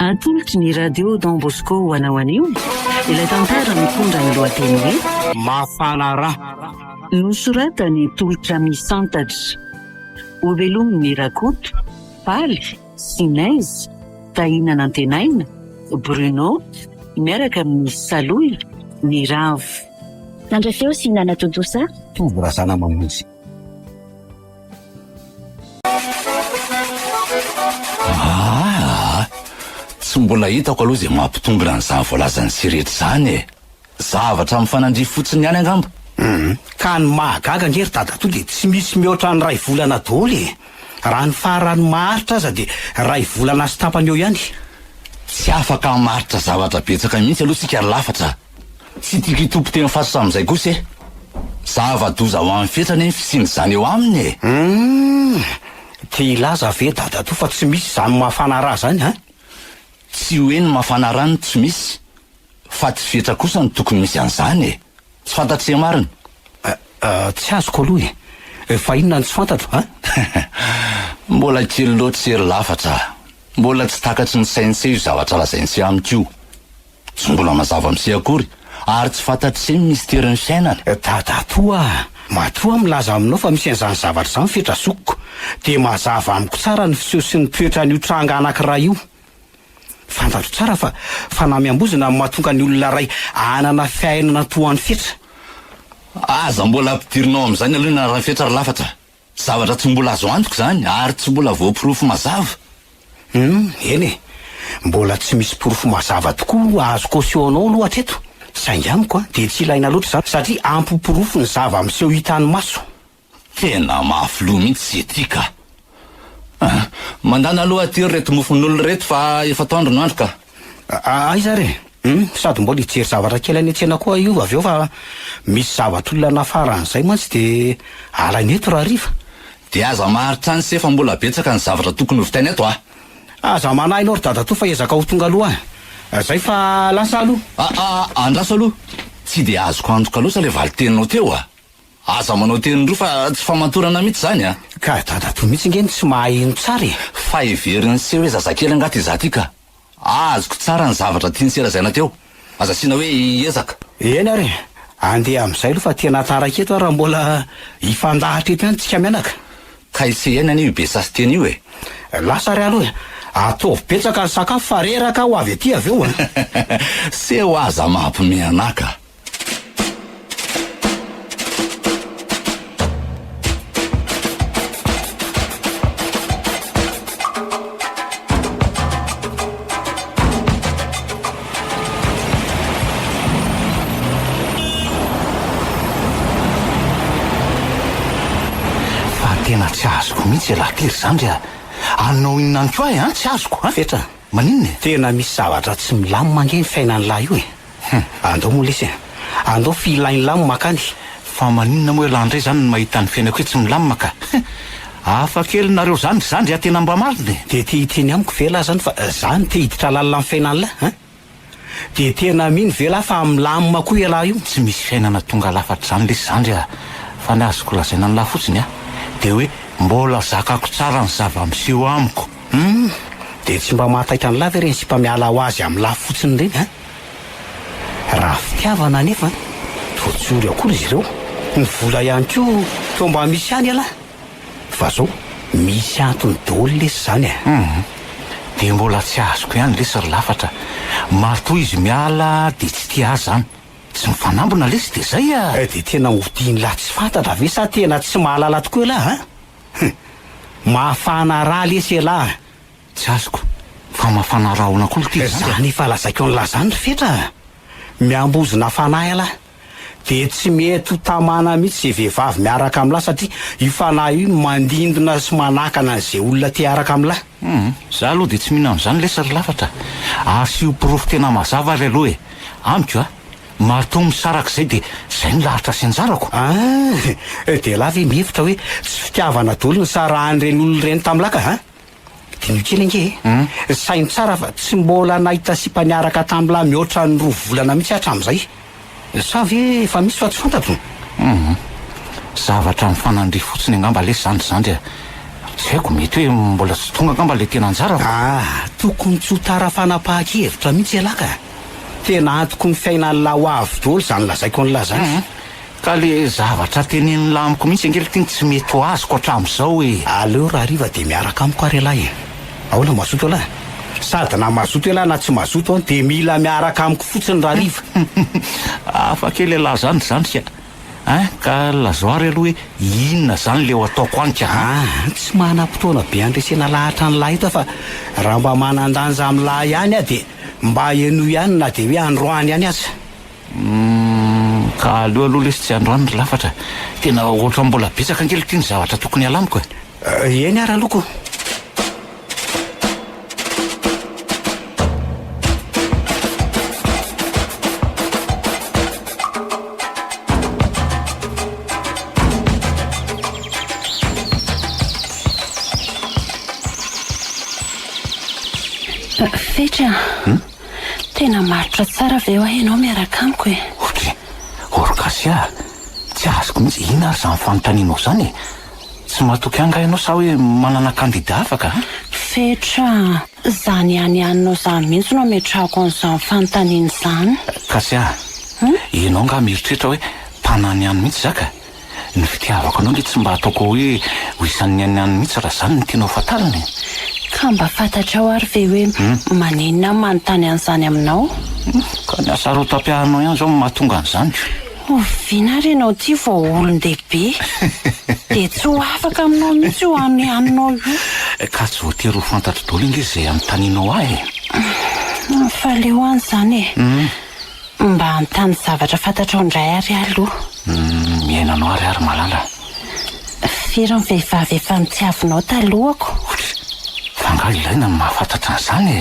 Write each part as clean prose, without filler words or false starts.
Atolotry ny radio Don Bosco ho anao anio. Ilay tantara mitondra ny lohateny hoe mafana raha. Nosoratany tolotra misantatra. Ho velomin'ny Rakoto, Paly, Sinaizy, Tahinana Antenaina, Bruno, miaraka amin'ny Saloy, ny Ravo. Tandrafeo sy Nana Tontosa. Tovorazana mamonjy. Tsy mbola hitako aloha zay mampitongona an'izany voalazany siretra zany e. Zavatra mifanandry fotsiny ihany angamba. Ka ny mahagaga ngery dadato dia tsy misy mihoatra ny ray volana daholo e. Raha ny farany maharitra aza dia ray volana sy tapany eo ihany. Tsy afaka maritra zavatra betsaka mihitsy aloha sika lafatra. Tsy tiako hitompo tena fasosa amin'izay kosa e. Zava-doza ho amin'ny fetrany fisiny zany eo aminy e. Te ilaza ve dadato fa tsy misy zany mafana raha zany ha? Tsy hoe ny mafana rano tsy misy, fa tsy fetra kosa ny tokony misy an'izany e. Tsy fantatry marina. Tsy azoko aloha e. Fa inona ny tsy fantatro ha? Mbola kely loatra sery lafatra. Mbola tsy takatry ny saintsy io zavatra lazaintsy amiko io. Tsy mbola mazava amin'isy akory, ary tsy fantatry ny misteriny fiainana. Dadato matoa milaza aminao fa misy an'izany zavatra izany fetra sokoko. Dia mazava amiko tsara ny fiseho sy ny toetra n'io tranga anankiray io. Fantatro tsara fa fanamiam-bozina mahatonga ny olona ray anana fiainana toa ny fetra. Aza mbola ampidirinao amin'izany aloha na raha fetra lafatra. Zavatra tsy mbola azo antoko zany, ary tsy mbola voapirofo mazava. Eny e, mbola tsy misy pirofo mazava tokoa azo kosianao aloha hatreto. Saingy amiko dia tsy ilaina loatra zany satria ampopirofo ny zava miseho hitan'ny maso. Tena mahafiloha mihitsy ze tika. Mandana aloha aty reto mofon'olo reto fa efa tandro no andro ka. Aiza re? Sady mbola hijery zavatra kely any an-tsena koa io avy eo fa misy zavatra olona nafaran'izay mantsy dia alaneto raha riva. Dia aza maharitra any se fa mbola betsaka ny zavatra tokony ho vitaina eto Aza manahinao ry dadato fa ezaka ho tonga aloha zay fa lasa aloha. Andraso aloha. Tsy dia azoko antoka loatra le valiteninao teo Aza manao teny roa fa tsy famantorana mihitsy zany Ka dadato mihitsy ngeny tsy maheno tsara e. Fa iveriny se hoe zazakely angaty izaty ka. Azoko tsara ny zavatra tiany selazaina teo. Aza sina hoe iezaka. Eny ary, andeha amin'izay aloha fa tena taraka eto raha mbola hifandahatra eto ihany tsika mianaka. Ka ise ihany anio be sasy teny io e. Lasa ry aloha ataovy betsaka ny sakafo fa reraka ho avy aty avy eo Se ho aza mampime anaka. Tena tsy azoko mihitsy lahatiry zany dia anao inona ny koa tsy azoko fetra maninona tena misy zavatra tsy milamina nge ny fiainany lahy io e. Andao moa lesy andao filainy lamo makany. Fa maninona moa landray zany ny mahita ny fiainako hoe tsy milamina ka. Afa kely nareo zany dia tena mba marina dia te hiteny amiko vela zany fa zany te hiditra lalina amin'ny fiainany lahy dia tena mino vela fa milamina koa ialahy io. Tsy misy fiainana tonga lafatra zany lesy zany fa ny azoko lazaina ny lahy fotsiny dia hoe mbola zakako tsara ny zava-miseho amiko. Dia tsy mba mahataitra ny lahy ireny sy mba miala ho azy amin'ny lahy fotsiny ireny raha fitiavana nefa tojory akory izy ireo. Ny vola ihany koa toa mba misy any alahy fa zao misy antony daholo lesy zany dia mbola tsy azoko ihany lesy ry lafatra. Matoa izy miala dia tsy tia azy zany. Tsy mifanambona lesy dia zay dia tena hodiny lahy tsy fantatra ve sa tena tsy mahalala tokoa lahy mahafana raha lesy lahy. Tsy azoko fa mahafana raha ona koa ty zany efa lazaiko ny lahy zany fetra miambozina fanahy lahy dia tsy mety ho tamana mihitsy zay vehivavy miaraka amin'ny lahy satria ifanahy io mandindona sy manakana izay olona te araka amin'ny lahy. Za aloha dia tsy mihina amin'izany lesy ry lafatra. Asio pirofo tena mazava ry aloha amiko matoa misarak'izay dia izay ny lahatra sy anjarako. Dia lahy ve mihevitra hoe tsy fitiavana daholo ny sarahan'ireny olona ireny tamin'laka dino kely nge sainy tsara fa tsy mbola nahita sy mpaniaraka tam'lahy mihoatra ny 2 volana mihitsy hatramin'izay sa ve efa misy fa tsy fantatro zavatra mifanandry fotsiny angamba le zandry a tsy haiko mety hoe mbola tsy tonga angamba le tena anjara tokony tsy ho tara fanapahan-kevitra mihitsy alaka tena antoko ny fiainany laha ho avy daholo zany lazaiko ny lazany ka le zavatra tenen'ny lamiko mihitsy angelitiny tsy mety ho azoko hatramin'izao hoe aleo raha riva dia miaraka amiko ary alahy ahoana mazoto alahy sady na mazoto elahy na tsy mazoto dia mila miaraka amiko fotsiny raha riva afa kely lahy zany sia ka lazoary aloha hoe inona zany leo ataoko anka tsy manam-potoana be andresena lahatra ny lahy ito fa raha mba manandanja amin'ny lahy ihany dia mba eno ihany na dia hoe androany ihany aza ka aleo aloha lesy tsy androany ry lafatra tena ohatra mbola betsaka angelitiny zavatra tokony alamiko eny ara loko Fetra tena maritra tsara ve ho ianao miaraka amiko otry orkasia tsy azoko mihitsy ina ary zany fanontanianao zany tsy mahatoky anga ianao sa hoe manana kandida afaka Fetra zany ihanianinao zany mihitsy no metrahako an'izany fanontaniana izany kasia ianao nga mieritreritra hoe mpanany ihany mihitsy zaka ny fitiavako anao le tsy mba ataoko hoe ho isan'ny ihany mihitsy raha zany ny tianao fatarany ka mba fantatrao ary ve hoe maninona manontany an'izany aminao ka ny asaro tampiahanao ihany zao mahatonga an'izany oviana ary ianao ty vao olon-dehibe dia tsy ho afaka aminao mihitsy ho hanianinao io ka tsy voatery ho fantatro daholo inge izay anontanianao ahy fa leo any zany mba hanontany zavatra fantatrao indray ary aloha miainanao ary malala firy ny vehivavy efa nitiavinao talohako fanga ilaina ny mahafantatra an'izany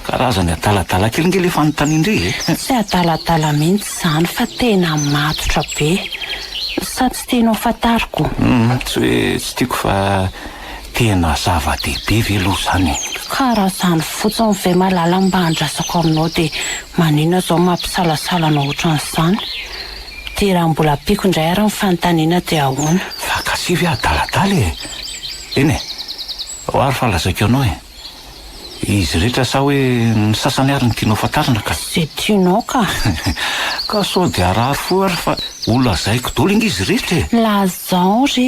karazany adaladala kely nge le fanontaniandre tsy adaladala mihitsy izany fa tena matotra be sa tsy tianao fantariko tsy hoe tsy tiako fa tena zava-dehibe veloha zany karaha zany fotsiny ve malala mba handrasako aminao dia maninona zao mampisalasalanao ohatran'izany dia raha mbola piko indray ary ny fanontaniana dia ahoana fa kasivy adaladala eny ho ary falazaiko ianao izy rehetra sa hoe ny sasany ary ny tianao fantarina ka zay tianao ka ka sao dia arary fo ary fa olazaiko daholo inga izy rehetra lazao re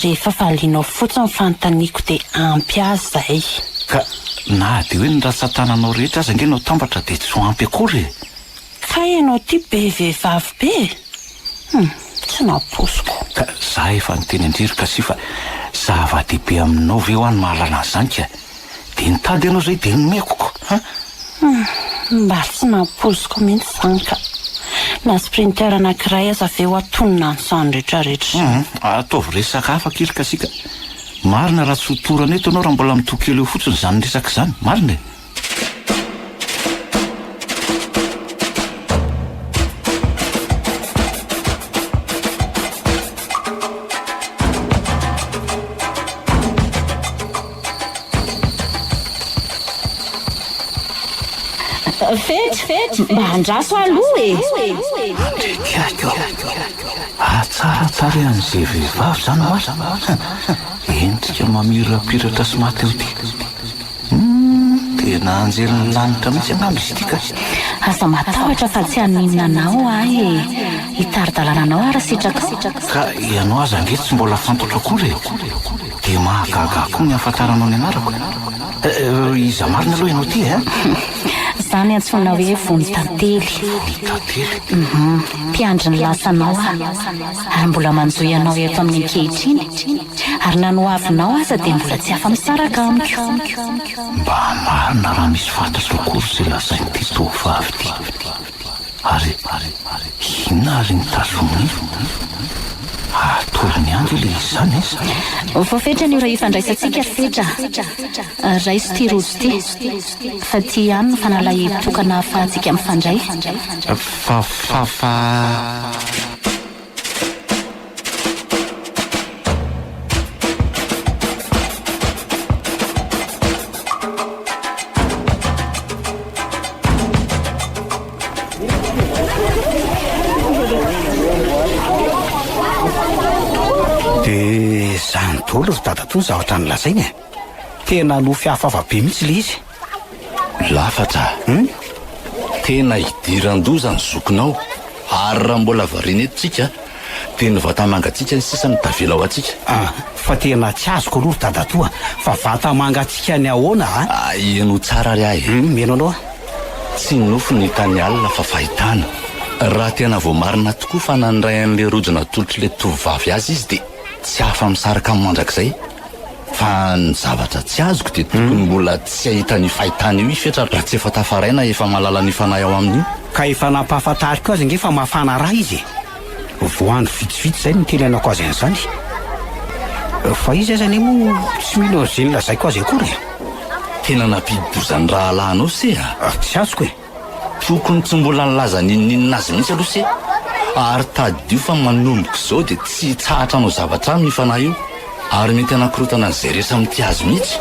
rehefa valianao fotsiny fanontaniako dia ampy azy zay ka na dia hoe ny ratsan-tananao rehetra aza nge nao tambatra dia tsy ho ampy akory ka ianao ty be vehivavy be tsy namposiko ka za efa nyteny andriry kasi fa zava-dehibe aminao ve ho any mahalala an'izany ka dia nitady ianao zay dia nomekoko mba tsy nampoziko mihitsy zany ka na sprinter anankiray aza ve ho atonina an'izany rehetrarehetra ataovy resaka afaka iry kasika marina raha tsy hotorana eto anao raha mbola mitokely eo fotsiny zany resaka izany marina Fety mba handraso aloha tiako tsaratsara an'izay vehivavy zany endrika mamirapiratra sy maty eo ty tena anjelin'ny lanitra mihitsy angamba izy tika aza matahotra fa tsy haninona anao ahy hitaridalana anao ary sitraka ka ianao aza nge tsy mbola fantatra akory dia mahagaga koa ny afantaranao ny anarako iza marina aloha ianao ty zany antsoina hoe vonitantely mpiandry ny lasanao ary mbola manjoy anao eto amin'ny ankehitriny ary nanoavinao aza dia mbola tsy afa misaraka amiko mba marina raha misy fantatro akory zay lazain'ity tovavy ty ary inona ary nitazominy atolony andro le izy zany voafetra ny ora ifandraisantsika fetra raiso ty rojo ty fa ty ihany no fanalahitokana ahafahantsika mifandray daholo ry dadatoa ny zavatra nylazainy e. Tena no fiafafa be mihitsy le izy. Lafatra tena hidiran-doza ny zokinao ary raha mbola variana etontsika dia ny vatamangatsika ny sisa ny davela ho atsika. Fa tena tsy azoko aloha ry dadatoa fa vatamangatsika ny ahoana eno tsara ry ahy meno anao tsy nofo ny tany alina fa fahitana. Raha tena voamarina tokoa fa nandray an'le rojona tolotro le tovavy azy izy dia tsy hafa misaraka amin'ny mandrakizay. Fa ny zavatra tsy azoko dia tokony mbola tsy ahita ny fahitana io ifetra raha tsy efa tafaraina efa malala ny fanahy ao amin'io. Ka efa nampahafantariko azy nge fa mafana raha izy. Voandro vitsivitsy zay no tenenako azy an'izany. Fa izy azany moa tsy mino izay lazaiko azy akory. Tena nampidi-dozany raha alahinao se tsy azoko e. Tokony tsy mbola nilaza ninninina azy mihitsy aloha se. Ary tadio fa manomboka izao dia tsy tsahatra anao zavatra amin'ny fanahy io. Ary mety anakorotana an'izay rehetra amin'ity azy mihitsy.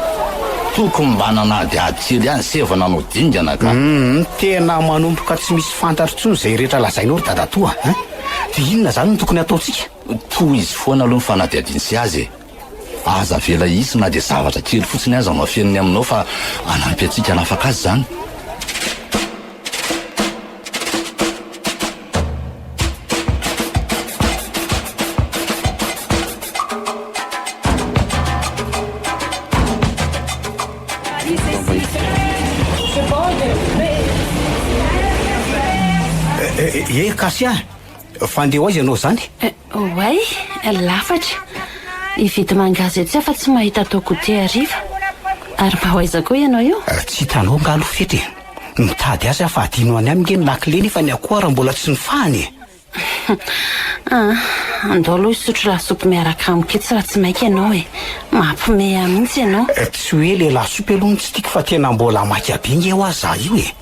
Tokony mba nanadiady kely ihany se nanao dingana ka. Tena manomboka tsy misy fantatro intsony izay rehetra lazainao ry dadatoa. Dia inona zany no tokony ataontsika? Toy izy foana aloha ny fanadiadiany sy azy e. Aza vela izy na dia zavatra kely fotsiny aza mafeniny aminao fa anampy antsika hanafaka azy zany. Kasia fandeha ho aiza ianao zany? Oay lafatra ividy mangazy etsy fa tsy mahita ataoko te hariva. Ary mba ho aiza koa ianao io? Tsy hitanao ngalo fety mitady azy fa adino any aminy ny lakile nefa ny akoha raha mbola tsy nifahany. Andao aloha isotro lasopy miaraka amiko tsy raha tsy maika ianao e. Mampime mihitsy ianao. Tsy hoe le lasopy aloha ny tsy tiako fa tena mbola maika be nge ho azy za io e.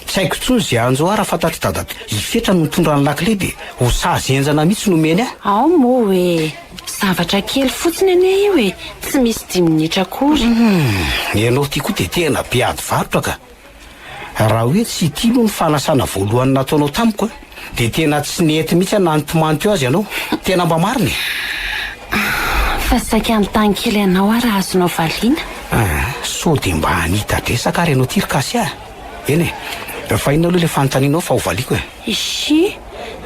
Tsy haiko tsony zay anjo raha fantatry dadato ifetra no mitondra ny lakile dia ho sazy enjana mihitsy nomeny ao moa hoe zavatra kely fotsiny ane io e. Tsy misy 10 minitra akory. Ianao ty koa dia tena be ady varotra ka. Raha hoe tsy tilo ny fanasana voalohany nataonao tamiko dia tena tsy nety mihitsy nantomanto azy ianao. Tena mba mariny. Fa saika an-tany kely ianao raha azonao valiana. So dia mba hanita-dresaka ary ianao ty ry Kasia. Eny e, fa inona aloha le fanontanianao fa ho valiko e. Ishi,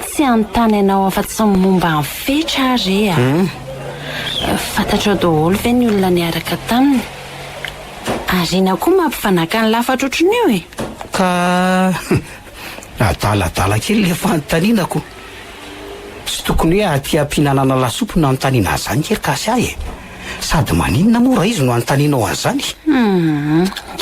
tsy anontany ianao afa-tsy momba ny fetra ary fantatrao daholo ve ny olona niaraka taminy. Ary ina koa mampifanaka ny lafatra ohatran'io e. Ka adaladala kely le fanontanianako. Tsy tokony hoe aty am-pihinanana lasopy no anontaniana azy zany kely Kasia e. Sady maninona moa raha izy no anontanianao an'izany?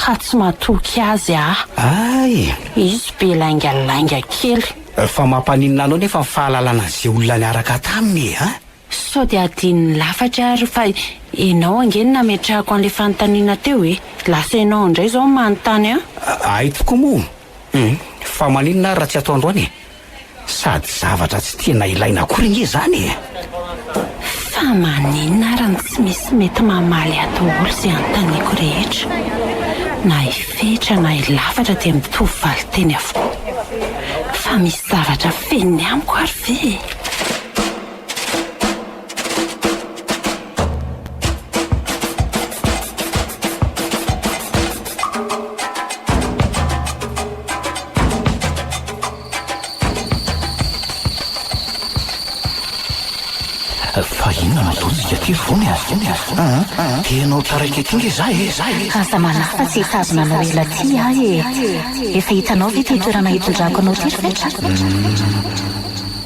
Ka tsy matoky azy Ay, izy be laingalainga kely. fa mampaninona anao nefa fahalalana an'izay olona niaraka taminy Sao dia adin'ny lafatra ary fa ianao angeny nametrahako an'le fanontaniana teo e. Lasa ianao indray zao manontany Ay tokoa moa. Fa maninona raha tsy atao androany? Sady zavatra tsy tena ilaina akory nge zany e. Fa maninona raha tsy misy mety mamaly atao olo izay anontaniako rehetra. Na ifetra na ilafatra dia mitovy valiteny avokoa. Fa misy zavatra feniny amiko ary ve? Fa inona no ataontsika ty vony tianao taraiky ety nge zay Asa manafa tsy hitazona anao ela ty efa hitanao ve ty toerana hitondrako anao ty fetra?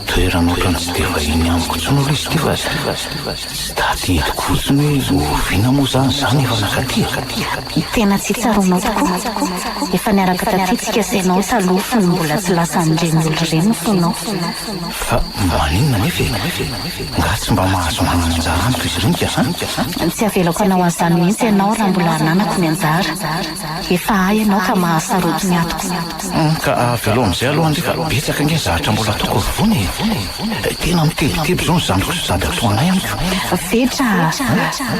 Toerana ohatrany tsy dia vahiny amiko intsony aloha izy ty fa tsy daty hitako fotsiny hoe oviana moa zany efa nakaty. Tena tsy tsaronao tokoa. Efa niaraka tatitsika sainao taloha fa mbola tsy lasa amin'ireny olo ireny fonao. Fa maninona nefa nga tsy mba mahazo mananjara amiko izy ireny ka Tsy avelako anao an'izany mihitsy ianao raha mbola ananako ny anjara. Efa ay ianao ka mahasaroto ny atoko. Ka avelo amin'izay aloha andrika betsaka nge zavatra mbola ataoko vony. Tena mitebiteby zao ny zandriko sy sady atoanay amiko. Fetra,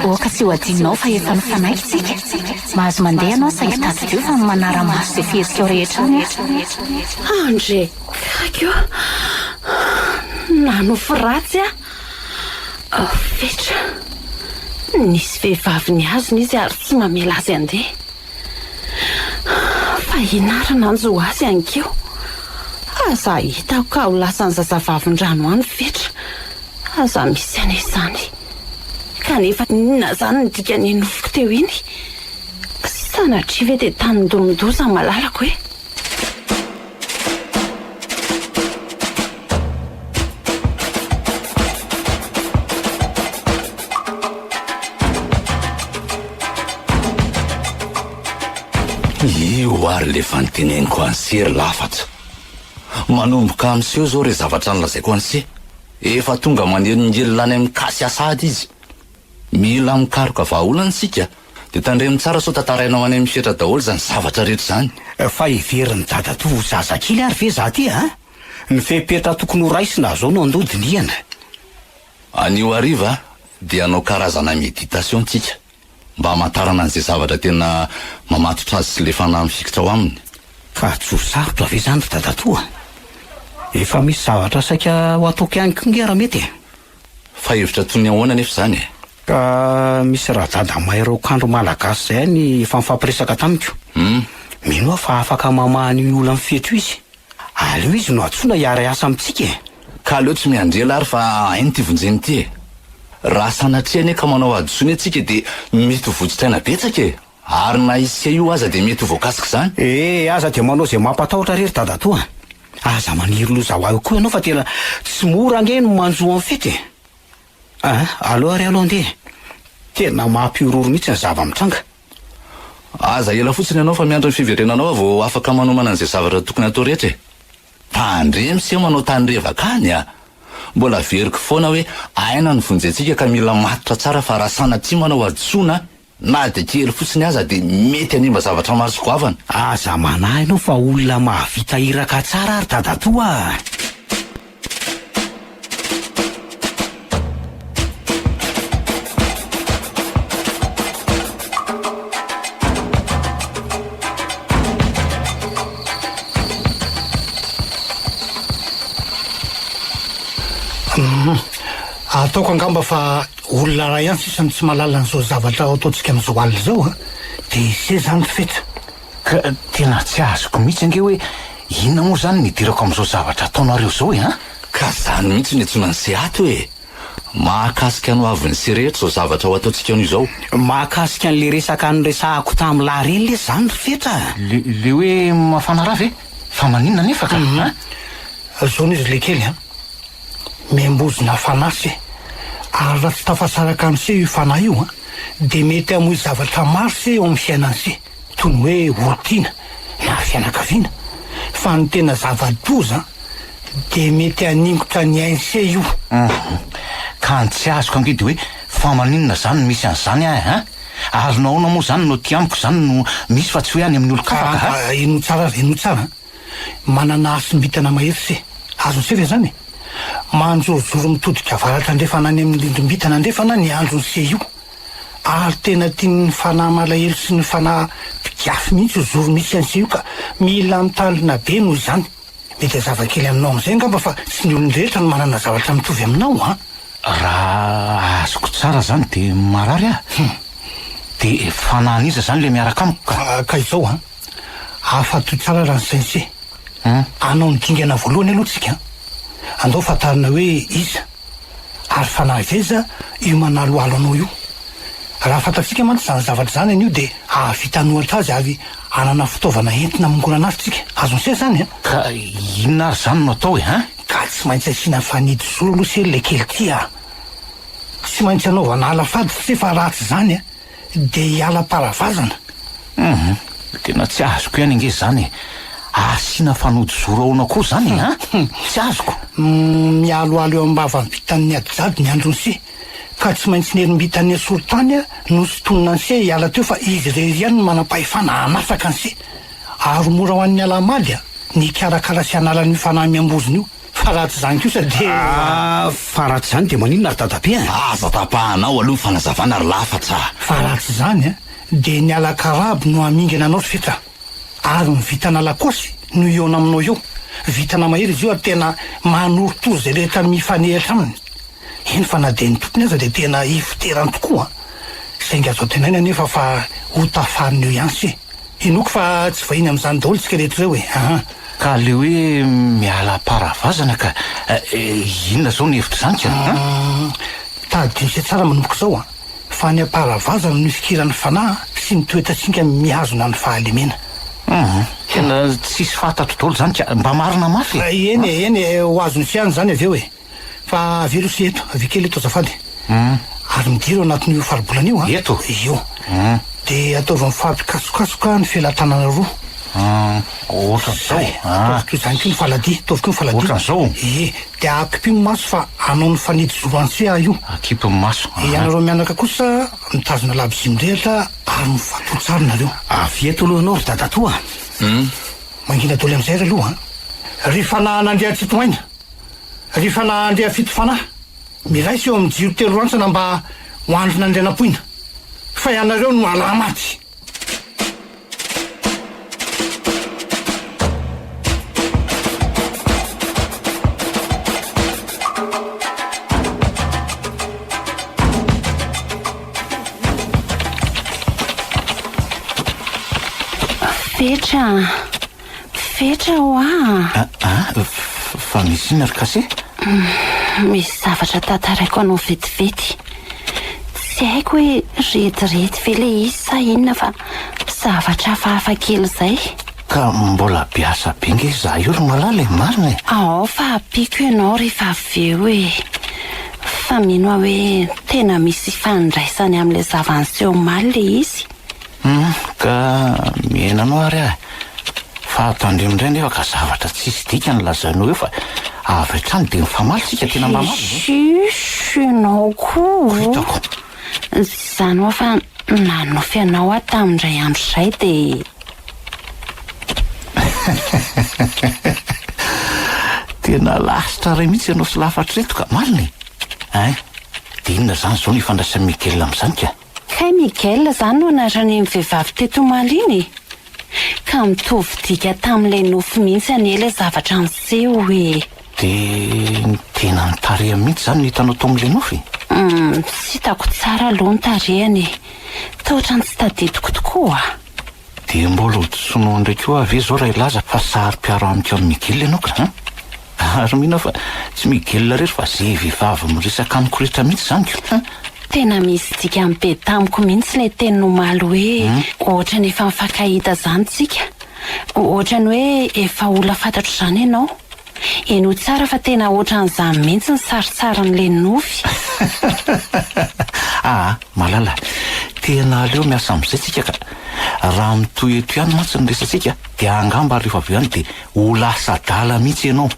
oka tsy ho adinao fa efa mifanaiky tsika. Mahazo mandeha anao saingy tadidio fa manara-maso izay fihetsika ao rehetra any. Andre, kakio, nanofo ratsy fetra, Nisy vehivavy ny azony izy ary tsy mamela azy andeha. Fa inarana anjo azy ankeo. Aza hitako ka ho lasan'ny zazavavin-drano any fetra. Aza misy any izany. Kanefa ninona zany ny dikany nofoko teo iny? Sanatria ve dia tany-domondoza malalako hoe? Io ary le fanoteneniko ansery lafatra. Manomboka amin'seo zao re zavatra nolazaiko anse. Efa tonga manelingelilany amin'ny kasy asady izy. Mila mikaroka vahaolana sika, dia tandremo tsara sao tantarainao any amin'ny fetra daholo zany zavatra rehetra zany. Fa iverin'ny dadato zazakely ary ve za ty, a? Ny fepetra tokony ho raisina zao no andodiniana. Anio hariva dia anao karazana méditation tsika, mba hamantarana an'izay zavatra tena mamatotra azy sy le fanahy mifikitra ao aminy. Ka tsy ho sarotra ve zany ry dadatoa? Efa misy zavatra saika ho ataoko ihany kongera mety. Fa hevitra toy ny ahoana nefa zany e? Ka misy radada mahay kandro malagasy zay ny efa mifampiresaka tamiko. Mino aho fa afaka mamahany olona amin'ny fetro izy. Aleo izy no atsoina hiara asa amintsika e. Ka aleo tsy miandrela ary fa hainy ty vonjeny ty e. Raha sanatria ane ka manao adosony atsika dia mety ho votsitsaina betsaka e. Ary na isika io aza dia mety ho voakasika zany. Aza dia manao zay mampatahotra rery dadatoa. Aza maniry loza ho aho koa ianao fa tena tsy mora ange no manjoa amin'ny fety e. Aleo ary aloha andeha. Tena mampiororo mihitsy ny zava-mitranga. Aza ela fotsiny ianao fa miandro ny fiverenanao vao afaka manomana an'izay zavatra tokony atao rehetra e. Tandremo se manao tandrevaka any a. Mbola veriko foana hoe aina ny vonjentsika ka mila matotra tsara fa raha sanatria manao adosona na dia kely fotsiny aza dia mety hanimba zavatra maro sy goavana. Aza manahy ianao fa olona mahavita iraka tsara ary dadatoa. Ataoko angamba fa olona ray ihany sisany tsy mahalala n'izao zavatra ataontsika amin'izao alina izao a. Dia se zany fetra. Ka tena tsy azoko mihitsy ange hoe inona moa zany nidirako amin'izao zavatra ataonareo zao e, ha? Ka zany mihitsy ny antsoina ny seato e. Mahakasika no avy ny se rehetra zao zavatra ho ataontsika an'io zao. Mahakasika an'le resaka nyresahako tamin'ny lahireny le zany ry fetra. Le hoe mafana raha ve? Fa maninona nefa ka? Zao n'izy le kely a. Membozina fanasy ary raha tsy tafasaraka amin'se io fanahy io a dia mety hamoy zavatra maro se eo amin'ny fiainan'se toy ny hoe olontiana na fianakaviana. Fa ny tena zava-doza dia mety haningotra ny ain'se io. Ka ny tsy azoko ange dia hoe fa maninona zany misy an'izany ahy, ha? Ary nahoana moa zany no ty amiko zany no misy fa tsy hoe any amin'ny olo-kafaka, ha? Ino tsara. Manana asom-bitana mahery se. Azony se ve zany? Manjorojoro mitodika avaratra andrefana any amin'ny lindrom-bitana andrefana ny androny se io. Ary tena tiany fanahy malahelo sy ny fanahy mpiafy mihitsy zoro misy an'se io ka mila mitandrina be noho izany. Mety zavakely aminao amin'izay ngamba fa tsy ny olon-drehetra no manana zavatra mitovy aminao, ha? Raha azoko tsara zany dia marary aho. Dia fanahaniza zany le miaraka amiko ka izao a. Afa-to tsara raha ny sainse. Anao ny dingana voalohany aloha tsika. Andao fantarina hoe iza ary fanahy veza io manaloalo anao io. Raha fantatsika mantsy zany zavatra zany an'io dia ahavita anohatra azy avy anana fitaovana entina mongorana azy tsika. Azony se zany a. Ka inona ary zany no atao e, ha? Ka tsy maintsy asiana fanidy zoro aloha se le kely ty a. Tsy maintsy anaovana alafady se fa raha tsy zany a dia hiala-paravazana. Tena tsy azoko ihany ange zany e. Asiana fanody zoro aona koa zany, ha? Tsy azoko. Mialoalo eo ambavany bitan'ny adijady ny androny se. Ka tsy maintsy nerim-bitan'ny asorotany a no sotonina ny se hiala teo fa izy rery ihany no manam-pahefana hanafaka ny se. Ary mora ho an'ny alamaly a ny karakara sy analan'ny fanahy miamboziny io. Fa raha tsy zany kosa dia fa raha tsy zany dia maninona ry dadabe a? Aza tapahanao aloha fanazavana ary lafatra. Fa raha tsy zany a dia ny alakarabo no hamingana anao ry fetra. Ary ny vitana lakosy no iona aminao eo. Vitana mahery izy io ary tena manorotory zay rehetra mifanehitra aminy. Eny fa na dia ny tompony aza dia tena hifiterany tokoa. sainga azo tenaina nefa fa ho tafarina eo ihany se inoko fa tsy vahiny amin'izany daholo tsika rehetra zay hoe aha ka le hoe miala paravazana ka inona zao ny hevitra zany ka tadiny se tsara manomboka zao a fa ny aparavazana no fikirany fanahy sy ny toetratsika mihazona ny fahalemena tena tsisy fantatro daholo zany ka mba marina mafy eny ho azony sy any zany avy eo e fa avelo sy eto avikely eto azafady ary midiro anatin'io faribolana io a eto io de ataovy mifampikasokasoka ny felan-tanana roa ohatran'izao toy zany ko ny faladi ataovy ko ny faladi ohatran'izao de akipimo maso fa anao ny fanety zoroantsy io akipy maso ianareo mianaka kosa mitazona laby mirehatra ary mifatotsary nareo avy eto aloha anao ry dadatoa mangina daholo am'izay ry aloha rehefa na nandeha tsitoaina rehefa na andeha fito fanahy miraisy eo amin'ny jiro telo rantsana mba hoandro nandehanam-poina fa ianareo no ala maty fetra ho fa misy ina ry kase misy zavatra tantaraiko anao vetivety tsy haiko hoe retirety ve le izy sa inona fa zavatra hafahafa kely zay ka mbola biasa be nge za io ry malala marina ao fa apiko ianao rehefa avy eo e fa mino aho hoe tena misy fandraisany amin'ilay zavanseho maly le izy ka mienanao ary fa tandremindray nefa ka zavatra tsisy dika ny lazanao eo fa avy hatrany de mifamaly tsika tena mamaly ianao koa hitako zany oa fa nanofy anao a tamindray andro zay de tena lasitra ray mihitsy ianao sy lafatreto ka maliny de inona zany zao ny ifandraisa Miguel am'izany ka Miguel zany no anarany vehivavy teto maly iny ka mitovy dika tam'ilay nofo mihitsy an'ela zavatra niseho hoe de tena nitareha mihitsy zany ny hitanao tao am'ilay nofy tsy hitako tsara aloha ny tarehany taotrany tsy tadidiko tokoa de mbola hotsonoa ndraiky eo ave zao raha ilaza fa sary-piaro amiko amin'ny Miguel ianao ka ary mihina fa tsy Miguel rery fa zay vehivavy miresaka amiko rehetra mihitsy zany ko tena misy dika mibe tamiko mihitsy ilay teny nomaly hoe ohatrany efa mifankahita zany tsika ohatrany hoe efa ola fantatro zany ianao eno tsara fa tena ohatran'izany mihitsy ny saritsaran'ilay nofy malala tena aleo miasa am'izay tsika ka raha mitoy eto ihany matsy ny resatsika de angamba rehefa avy ihany de ho lasa dala mihitsy ianao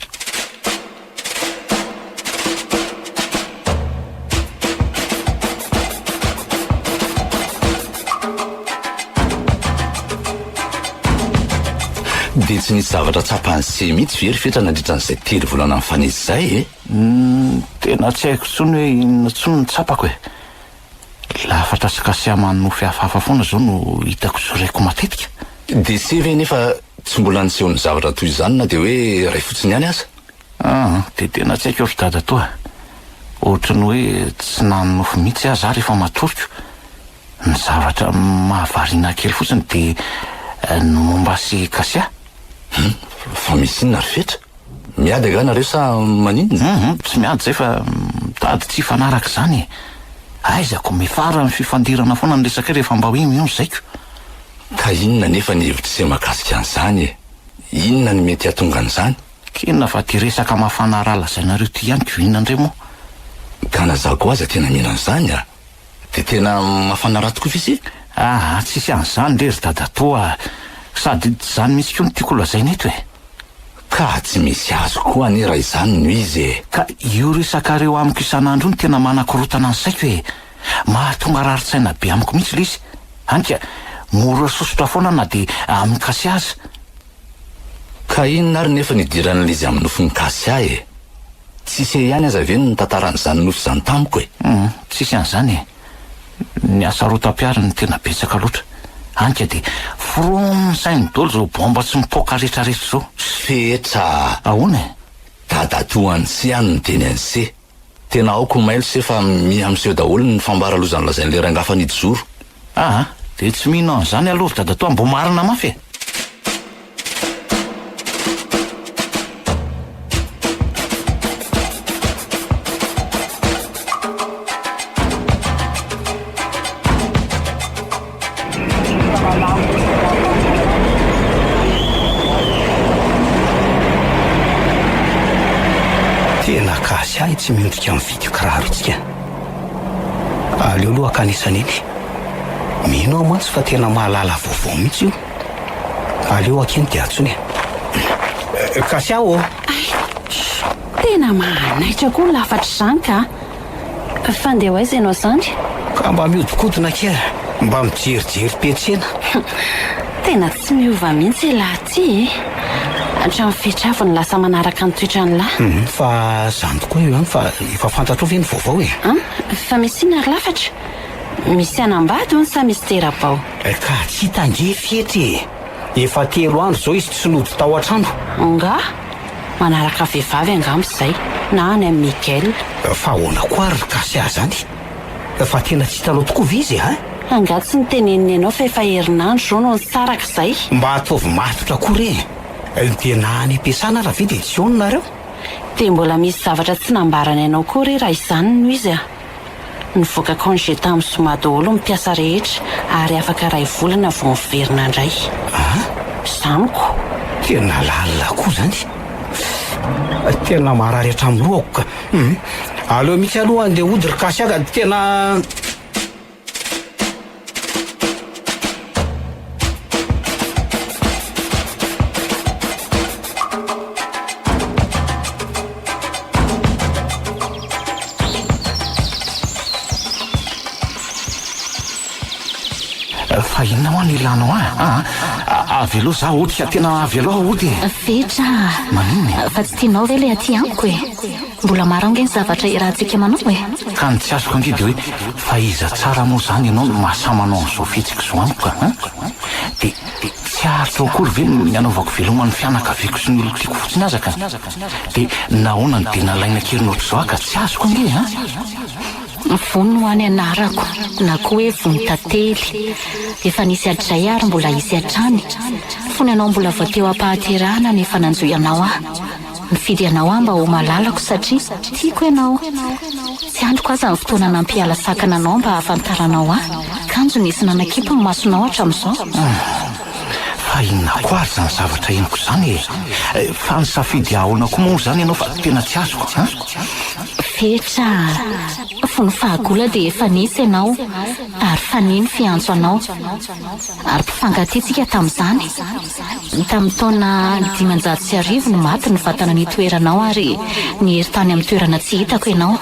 de tsy nisy zavatra tsapany se mihitsy very fetra nandritra n'izay telo volana amin'ny fanetsy zay tena tsy haiko tsony hoe inona tsony ny tsapako lafatra sy kasiamany nofy hafahafa foana zao no hitako zoraiko matetika de se ve nefa tsy mbola niseho ny zavatra toy izany na de hoe ray fotsiny ihany aza de tena tsy haiko ry dada toa ohatrany hoe tsy nanonofo mihitsy aho za rehefa matoriko ny zavatra mahavariana kely fotsiny de ny momba sy kasia fa misy inona ry fetra miady aganareo sa maninona tsy miady zay fa mitady tsy fanaraka zany aizako mifara ny fifandirana foana ny resaka rehefa mba hoe mio zaiko ka inona nefa ny hevitra izay mahakasika an'izany inona ny mety hatonga an'izany kinona fa ty resaka mafana lazanareo ty ihany ko inona indray moa ka nazako aza tena mihina an'izany de tena mafana raha tokoa fisy tsisy an'izany le ry dadatoa sady zany misy ko ny tiako lazaina eto ka tsy misy azo koa ane raha izany no izy ka io resakareo amiko isan'andro ny tena manakorotana ny saiko mahatonga raritsaina be amiko mihitsy le izy anka mora sosotra foana na de amin'ny kasy aza ka inona ary nefa nidiran'le izy amin'ny nofony kasy tsisy ihany aza ve ny tantaran'izany nofo zany tamiko tsisy an'izany ny asarotam-piary ny tena betsaka loatra anka de foromisainy dolo zao bomba tsy mipoka rehetrarehetra zao fetra ahoana dadatoany sy any ny teny an'se tena aoko mailo se fa miha amseho daholo ny fambaralozany lazain'le rangafanidy zoro. Dia tsy mino an'izany aloha dada toa mbo marina mafy e. tena kasy ahy tsy miondrika amin'ny video kiraro itsika. Aleo aloha akanisany iny. Mino aho mantsy fa tena mahalala vaovao mihitsy io. Aleo akeny dia atsony. Kasy aho tena mahanaitra koa lafatra izany ka. Fandeha hoaiza ianao izany? Ka mba miodikodina kely, mba mijerijery petsena. Tena tsy miova mihitsy lahy ty. Hatrany fiatravany lasa manaraka ny toetrany lahy. Fa zany tokoa io fa efa fantatro ve ny vaovao e? Fa misy ina ry lafatra? Misy anambady ho ny sa misy terabao? Ka tsy tangefy ety. Efa 3 andro zao izy tsy lody tao an-trano. Nga? Manaraka vehivavy angamba izay na any amin'ny Mikael. Fa ahoana koa ry kasy ahy zany? Fa tena tsy hitanao tokoa ve izy Angaha tsy niteneniny ianao fa efa herinandro zao no nisaraka izay. Mba ataovy matotra koa dia na any am-piasana raha ve dia tsy ononareo? Dia mbola misy zavatra tsy nambarany ianao koa raha izany no izy nivoaka congé tamin'ny zoma daholo mipiasa rehetra ary afaka 2 volana vao miverina indray. Zaniko. Tena lalina koa zany. Tena marary hatramin'ny lohako ka. Aleo mihitsy aloha andeha hody ry kasy aga tena. Fa inona moa ny ilanao avy aloha za ohatra tena avy aloha ody. Vetra. Maninona? Fa tsy tianao ve le aty amiko e? Mbola maro ange ny zavatra irahantsika manao e? Ka ny tsy azoko angidy hoe fa iza tsara moa zany ianao no mahasamanao an'izao fihetsika zao amiko ka. Dia tsy aharitra akory ve ny anaovako velomany fianakaviako sy ny olon-tiako fotsiny azaka. Dia nahoana ny dia nalaina kely nohatr'izao ka tsy azoko ange Vono any anarako na koa hoe vono tantely. Efa nisy adray ary mbola isy hatrany. Fony ianao mbola voateo ampahaterahana nefa nanjoy anao Nifidy anao mba ho malalako satria tiako ianao. Tsy androko aza ny fotoana nampiala sakana anao mba hahafantaranao kanjo nisy nanakipo ny masonao hatramin'izao. Fa inona koa ary zany zavatra eniko zany fa nisafidy ahona koa moa zany ianao fa tena tsy azoko Fetra, fony fahagola dia efa nisy ianao ary faniny fiantso anao ary mpifangatitsika tamin'izany. Tamin'ny taona 500 no maty ny vatana nitoeranao ary nihery tany amin'ny toerana tsy hitako ianao.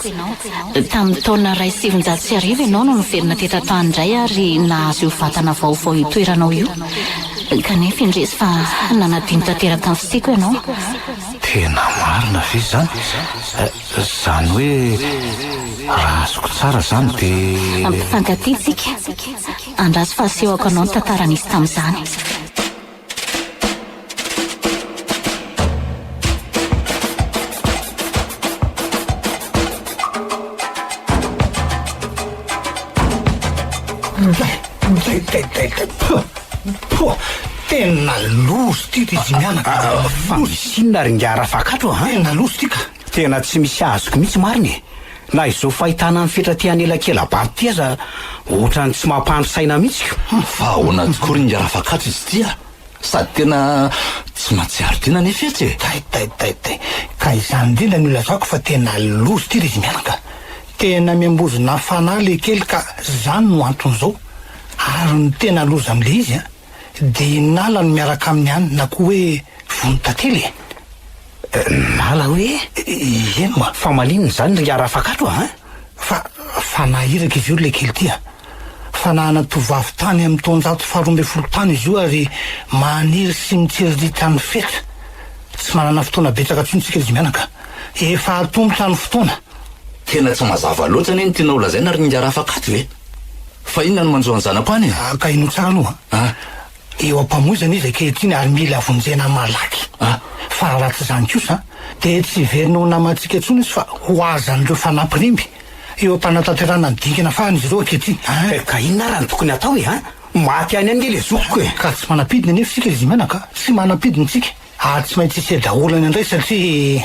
Tamin'ny taona 700 ianao no niverina tetatany indray ary nahazo io vatana vaovao itoeranao io. Kanefa indresy fa nanadino tanteraka ny fisiako ianao. Tena marina ve zany? Zany hoe raha azoko tsara zany dia mpifangatitsika andraso fahasehoko anao ny tantara nisy tamin'izany. Tena loso ty izy mianaka. Fa misy inona ry ngara fakatro Tena loso ty ka. Tena tsy misy azoko mihitsy mariny. Na izao fahitana ny fetratehany ela-kela baby ty aza ohatrany tsy mampandro saina mihitsy. Fa ahoana tokoa ry ngara fakatro izy tia sady tena tsy mahatsiaro tena nefa etsy tay ka izany indrindra no ilazako fa tena loso ty izy mianaka. Tena miambozona fanahy le kely ka zany no anton'izao ary ny tena loza amin'le izy dia nala no miaraka amin'ny any na koa hoe vono tantely. Nala hoe eno ma fa malinona zany ry ngara fakatro fa fanahiraka izy io le kely tya. Fanahana tovavy tany amin'ny taona 112 tany izy io ary maniry sy mitseritritra ny feta. Tsy manana fotoana betsaka tsontsika izy mianaka. Efa atombotra ny fotoana. tena tsy mazava loatra ny tiana ho lazaina ry ngara fakatro ve fa inona no manjoany zanako any ka ino tsara aloha eo am-pamoizana izy ankehitriny ary mila vonjena malaky fa raha tsy zany kosa dia tsy verina ho namantsika intsony izy fa ho azan'ireo fanampiremby eo am-panatanterana ny dingana fahany izy ireo ankehitiny. Ka inona raha ny tokony atao e maty any any le zokiko e. Ka tsy manapidina nefa sika izy menaka tsy manapidina tsika ary tsy maintsy isy daholana indray satria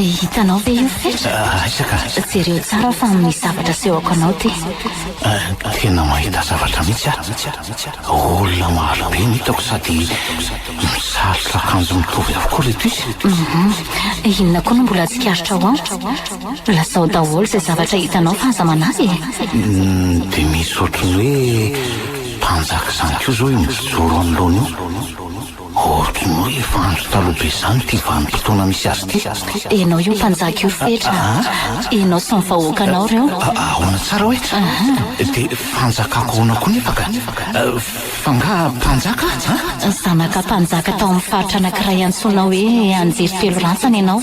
hitanao ve io fetra? Isaka jereo tsara fa misy zavatra sehoko anao ty. tena mahita zavatra mihitsy olona maro be mitako sady misalotra akanjo mitovy avokoa reto izy. Inona koa no mbola tsikaritra ao lasao daholo izay zavatra hitanao fa aza manazy dia misy ohatrany hoe mpanjaka izany koa zao mijoro anoloana io ohatrany hoe efa andro taloha be izany ty vanim-potoana misy azy ty. Ianao io mpanjaka io fetra ianao sy ny vahoakanao reo. Ahoana tsara hoe dia fanjakako ahoana koa nefa ka fa nga mpanjaka zanaka mpanjaka tao amin'ny faritra anankiray antsoina hoe anjery felo rantsana ianao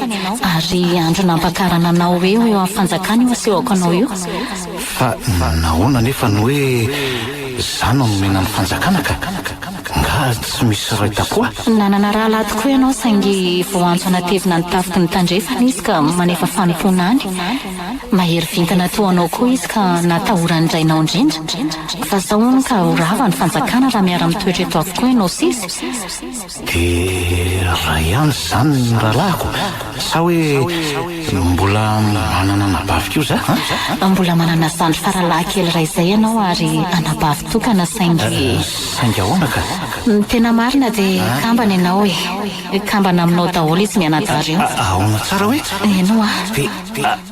ary andro nampakarana anao hoe eo amin'ny fanjakana io asehoko anao io. fa nahoana nefa ny hoe zano nomena ny fanjakana ka nga tsy misy raitakoa. Nanana raha lahy tokoa ianao saingy vao antso anatevina ny tafiky ny tandrefana izy ka manefa fanompoana any. Mahery vintana toa anao koa izy ka natahorany drainao indrindra fa zao ono ka horava ny fanjakana raha miara mitoetra eto avokoa ianao sisy. dia raha ihany zany ny rahalahiko sa hoe mbola manana anabavy kio za? Mbola manana zandry faralahy kely ray izay ianao ary anabavy tokana saingy ahoana ka? Tena marina dia kambana ianao e kambana aminao daholo izy mianadareo. Ahoana tsara hoe ianao dia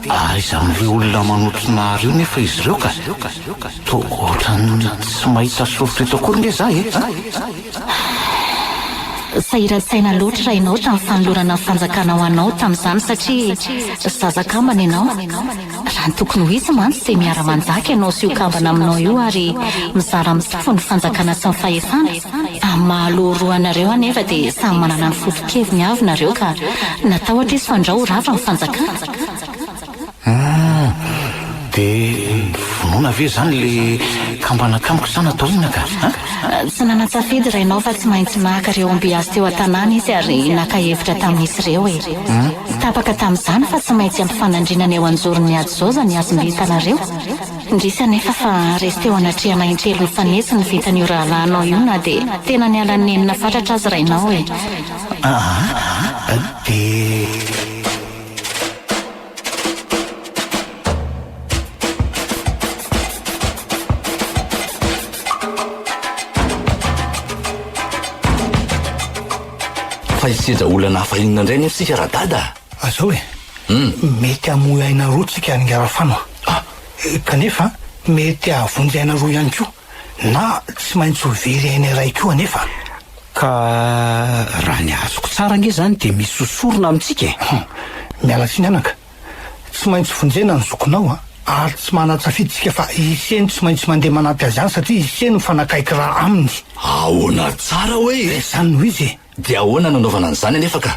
aiza amin'ireo olona manotrona ary io nefa izy ireo ka to ohatrany tsy mahita sofitra eto akory nge za sahiran-tsaina loatra raha ianao tamin'ny fanolorana ny fanjakana ho anao tamin'izany satria zazakambana ianao raha ny tokony ho izy mantsy dia miara-manjaka ianao sy io kambana aminao io ary mizara mitofo ny fanjakana sy ny fahefana. Mahaloroanareo anefa dia samy manana ny foto-keviny avy nareo ka natao ohatra izy fandrao rava ny fanjakana. dia vonoana ve zany le kambana kamiko zany atao ina ka? Tsy nanatsafidy raha ianao fa tsy maintsy naka reo ambiazy teo an-tanàna izy ary naka hevitra tamin'izy ireo tapaka tamin'izany fa tsy maintsy ampifanandrinana eo anjorony ady zao zany azom-bitanareo indrisy anefa fa resy teo anatrehana intrelo ny fanesy ny vitan'io rahalahinao io na dia tena ny alanenina fatratra azy raha ianao dia fa iseza olana hafahinana indray nefa sika raha dada azao hoe mety hamoy aina roa tsika angarafano kanefa mety havonjy aina roa ihany koa na tsy maintsy ho very aina iray koa anefa ka raha ny azoko tsara nge zany dia misy sosorona amintsika miala tsiny anaka tsy maintsy vonjena ny zokonao ary tsy manatsafidytsika fa iseny tsy maintsy mandeha manampy azy any satria iseny mifanakaiky raha aminy. Ahoana tsara hoe zany no izy dia ahoana nanaovana an'izany anefa ka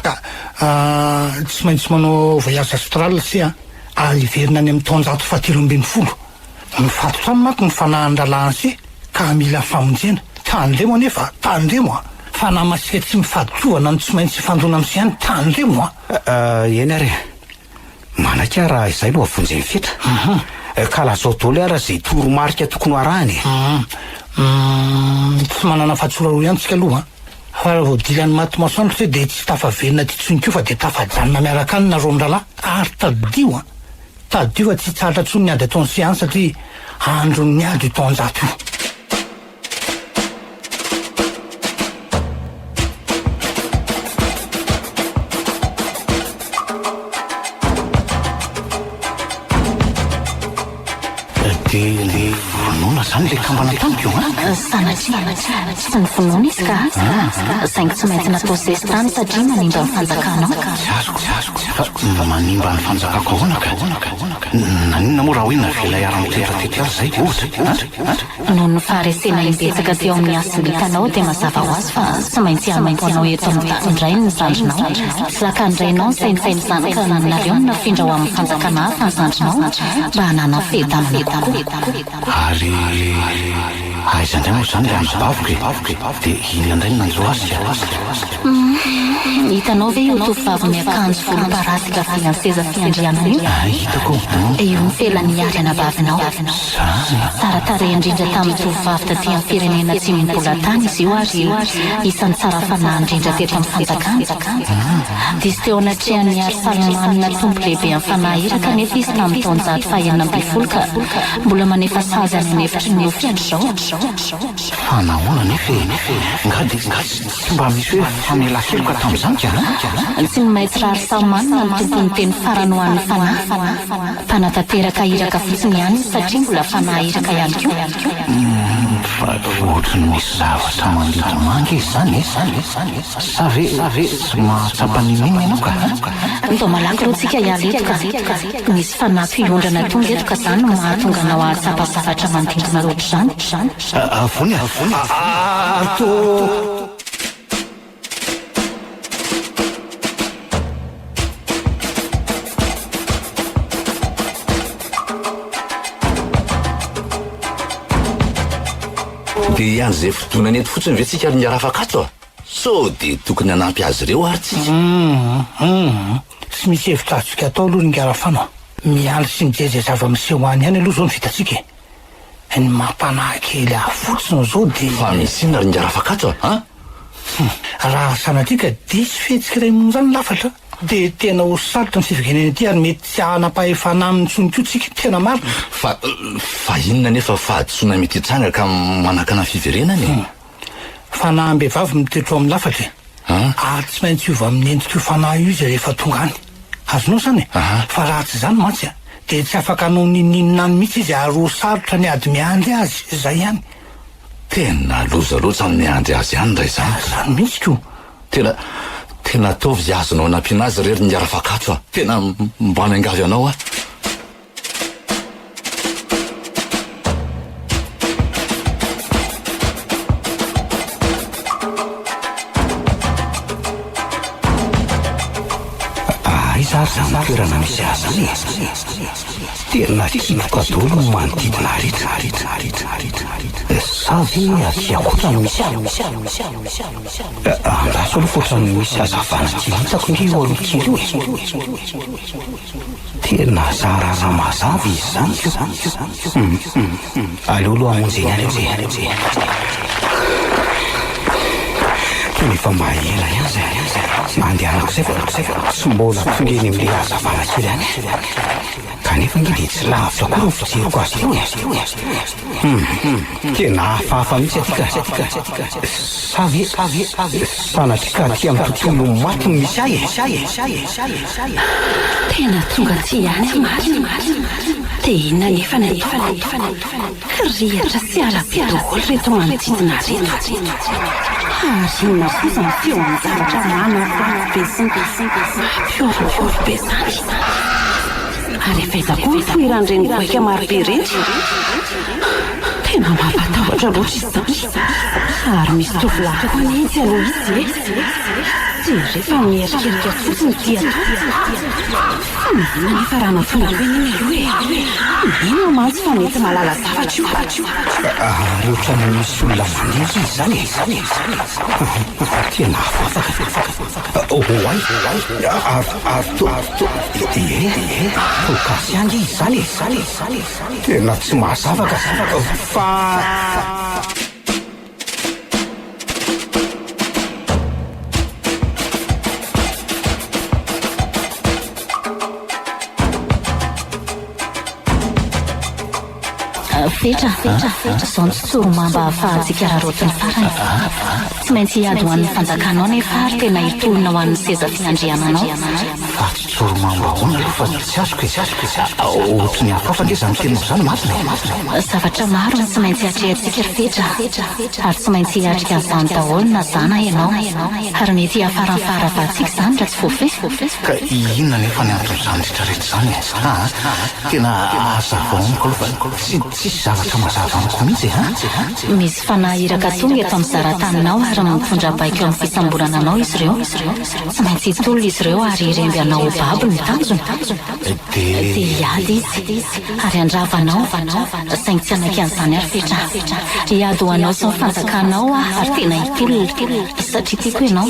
tsy maintsy manao voyage astral sy ary iverina any amin'ny taonjato fahateloambin'ny folo mifatotra any manko ny fanahan-dralahany sy ka mila famonjena tandremo anefa tandremo fa namasika tsy mifadotovana no tsy maintsy fandrona am'sy ihany tandremo eny ary manaka raha izay no avonjeny fetra ka lazao daholo ara zay toromarika tokony arahany tsy manana fahatsora roa ihany tsika aloha fa raha vao dilany maty masoandro tsy dia tsy tafaverina ty tsony kio fa dia tafajanona miaraka any nareo ndralahy ary tadio fa tsy tsaratra tsony ny ady ataony siany satria andro ny ady taonjato io. dia le vonoana zany le kambana tamiko io sanatria tsy ny vonoana izy ka saingy tsy maintsy natao zestrany satria manimba ny fanjakanao azoko fa manimba ny fanjakako ahoana ka nanina moa raha hoe navela ara-miteratety azy zay ohatra noho ny faharesena imbetsaka teo amin'ny asindikanao dia mazava ho azy fa tsy maintsy hanampoanao eto amin'ny tany indray ny zandrinao zakandrainao ny sainsainy zanaka nareo ny nafindra ho amin'ny fanjakana hafa ny zandrinao mba hanana fehidaminy kokoa ary aizandray moa zany le amin'ny bavoka dia ina indray nanjo azy hitanao ve io tovovavy miakanjo volomparasika fianseza fiandriana io hitako io ny felany ary anabavinao tsara tarehy indrindra tamin'ny tovovavy taty amin'ny firenena tsy mimbola tany izy io ary isan'ny tsara fanahy indrindra teto amin'ny fanjakana dizy teo anatrehan'ny ary salomanina tompo lehibe amin'ny fanahy iraka nefa izy tamin'ny taonjato fahaenina amby folo ka mbola manefa sazy any anefitry ny ofitry zao fanahoana nefa ngady tsy mba misy hoe famela-keloka tamin'izany tsy ny maître ary samanina ny tompony teny farany ho an'ny fanahy mpanatanteraka iraka fotsiny ihany satria mbola fanahy iraka ihany koa fa ohatrany misy zavatra mandidy manga izy zany sa ve tsy mahatsapa-ninina ianao ka ndao malaky ro tsika hiala eto ka misy fanahy fihondrana tonga eto ka zany no mahatonga anao ahatsapa-zavatra manodidina loatra zany avony ato dia ihany izay fotoana nety fotsiny ve tsika ary miarafakato so dia tokony hanampy azy ireo ary tsika tsy misy hevitrantsika atao aloha ny ngarafana miala sy mijery zava-miseho any ihany aloha zao ny vitatsika ny mampanahy-kely afotsiny zao dia fa misy ina ary ngarafakato raha sanatrika disy fihetsika iray mono zany lafatra dia tena ho sarotra ny fivikenena ty ary mety tsy hanam-pahefana amin'ny tsonikotsika tena marina fa inona nefa fahadisoana mety hitsanga ka manakana fiverenany fanahy-mbehivavy mitoetra amin'ny lafatra ary tsy maintsy iova amin'ny endrika io fanahy io izy rehefa tonga any azonao zany fa raha tsy zany mantsy dia tsy afaka hanao nininina any mihitsy izy ary ho sarotra ny ady miandry azy zay ihany tena lozaloatra ny miandry azy ihany ray zany mihitsy ko tena ataovy zy azonao nampiana azy rery ny arafakato tena mba miangavy anao izary zany toerana misy azy tena kivoka dolo no manodidina rehetra savy aty akotrany misy andaso aloha fotrany misy azavana ty hitako nge eo aloha tena zarara mazavy izy zany aleo aloha amonjeny any tena efa mahela ihany zay mandehanako zay tsy mbola tongeny amle azavana kely any kanefa nge dia tsy lavitra koa ny fijeriko azy teo tena hafahafa mihitsy atyka savy sanatrika ty amin'ny tontolo maty no misy ahy tena tonga tsy ihany marina dia inona nefa ny ataoko rihatra sy ara-pidoholo reto manodidina reto ary inona kosa ny feo amin'ny zavatra manaroko be zany ary efaizako ny foiran'ireny goaika marobe ireny tena mampatahotra loatra izany ary misy tovolahy koa nihitsy aloha izy sy rehefa mierikerika fotsiny dia inona nefa raha natonga beniny aloha ino mantsy fa mety malala zavatra io rehetra ny misy olona maniry izy zany tena afaka tokasy angy izy zany tena tsy mahazavaka fa fetra zao ny tsoro-mamba ahafahantsika rarotiny farany tsy maintsy hiady ho an'ny fanjakanao nefa ary tena hitolona ho an'ny seza fiandriananao fa tsy tsoro-mamba hoana aloha fa tsy azoko ohatry ny hafafa nge zany teninao zany marina zavatra maro ny tsy maintsy hatrehantsika fetra ary tsy maintsy hiatrika an'izany daholo na zana ianao ary mety hiafaranfaravahantsika zany raha tsy voafehy ka inona nefa ny anton'izany rehetrarehetra zany tena azavaoniko aloha fa tsisy zavatra mazava amiko mihitsy misy fanahiraka tonga eto amin'ny zarataninao ary mitondra baiko amin'ny fisamborana anao izy ireo tsy maintsy hitolona izy ireo ary iremby anao ho baby ny tanjona dia hiady izy ary andravanao saingy tsy anaiky an'izany ary fetra hiady ho anao sy ny fanjakanao ary tena hitolona satria tiako ianao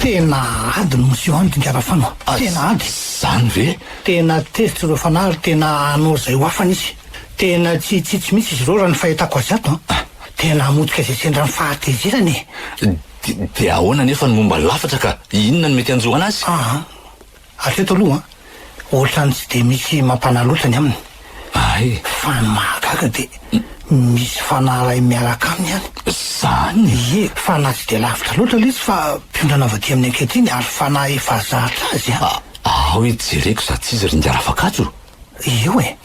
tena ady no misy io any dingarafana tena ady zany ve tena tezitra ireo fanahy ary tena anao zay ho afana izy tena tsitsitsy mihitsy izy ireo raha ny fahitako azy ato tena hamotika izay sendrany fahatezerany dia ahoana nefa ny momba lafatra ka inona ny mety anjoana azy atreto aloha ohatrany tsy dia misy mampanaloatra ny aminy ay fa ny mahagaga dia misy fanahy miaraka aminy any zany ie fa na tsy dia lavitra loatra le izy fa mpiondra navaty amin'ny ankehitriny ary fanahy efa zatra azy ao jereko za tsy izy rinjarafakato io e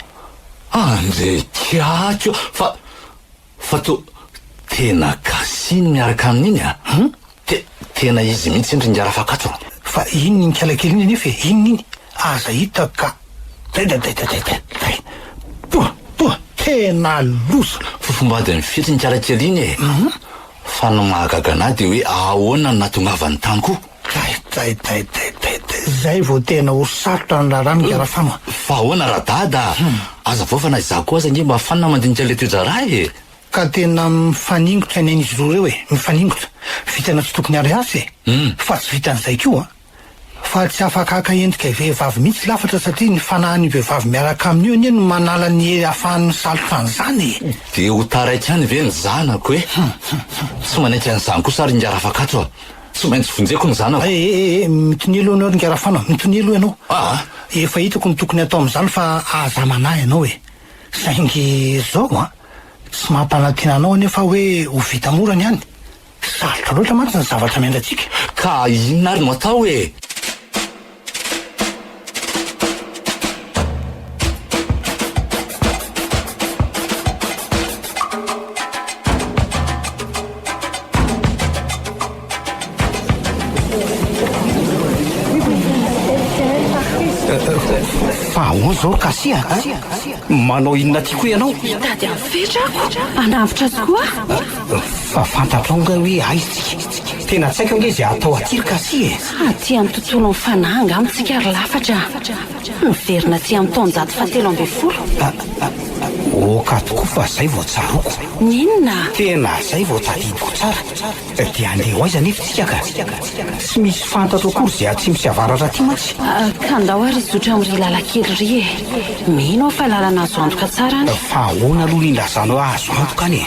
andrekiatyo fa to tena kasiny miaraka amin'iny tena izy mihitsy ndrinjarafakato fa iny ny kalakely iny anefa inony aza hita ka toa tena losa fofomba ady ny fety ny kalakely iny fa no mahagagana dia hoe ahoana no natongavany tany koa zay vao tena ho sarotra ny raharaha ny garafama fa ahoana radada aza vao fa na izaho koa aza nge mba fanina mandinika le toejara ka tena mifaningotra ny ain'izy roa reo mifaningotra vitana tsy tokony ary asy fa tsy vitan'izay koa fa tsy afakaka endrika vehivavy mihitsy lafatra satria ny fanahany vehivavy miaraka amin'io anie no manala ny ahafahan'ny salotra an'izany dia ho taraiky any ve ny zanako tsy manaiky an'izany kosa ary ngarafakato tsy maintsy vonjeko ny zanako mitony aloha anao ringarafana mitony aloha ianao efa hitako ny tokony atao amin'izany fa aza manahy ianao saingy zao tsy mampanantena anao anefa hoe ho vita morany any sarotra loatra mantsy ny zavatra miandratsika ka inona ary no atao fa ahoana zao kasia manao inona tiako ianao tady amin'ny fetrako anavitra azy koa fa fantatrao nga hoe aizitsika tena tsy haiko nge zay atao atiry kasi aty amin'ny tontolo ny fanahy angamitsika ary lafatra miverina aty amin'ny taonjato fahatelo amby folo oka tokoa fa zay vao tsaroko ninona tena zay vao tadidiko tsara dia andeha ho aiza nefitsika ka tsy misy fantatro akory zay atsy avaratra ty matsy ka ndao ary izotra amin'ry lalakely ry mino fa lalana azo antoka tsara any fa ahoana aloha nindrazanao azo antoka any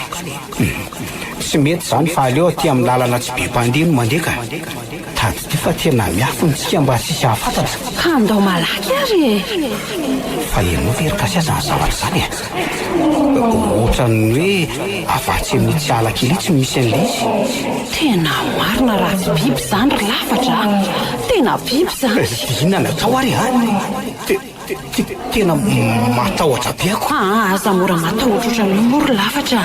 tsy mety zany fa aleo aty amin'ny lalana tsy be mpandeha no mandeha ka tady ty fa tena miafontsika mba tsisy hahafantatra ka andao malaky ary fa enao verykasy aza ny zavatra zany ohatrany hoe avatsy amin'ny tsy alakely tsy misy an'le izy tena marina raha tsy biby zany ry lafatra tena biby zany inona natao ary tena matahotra be ako aza mora matahotra ohatrany mory lafatra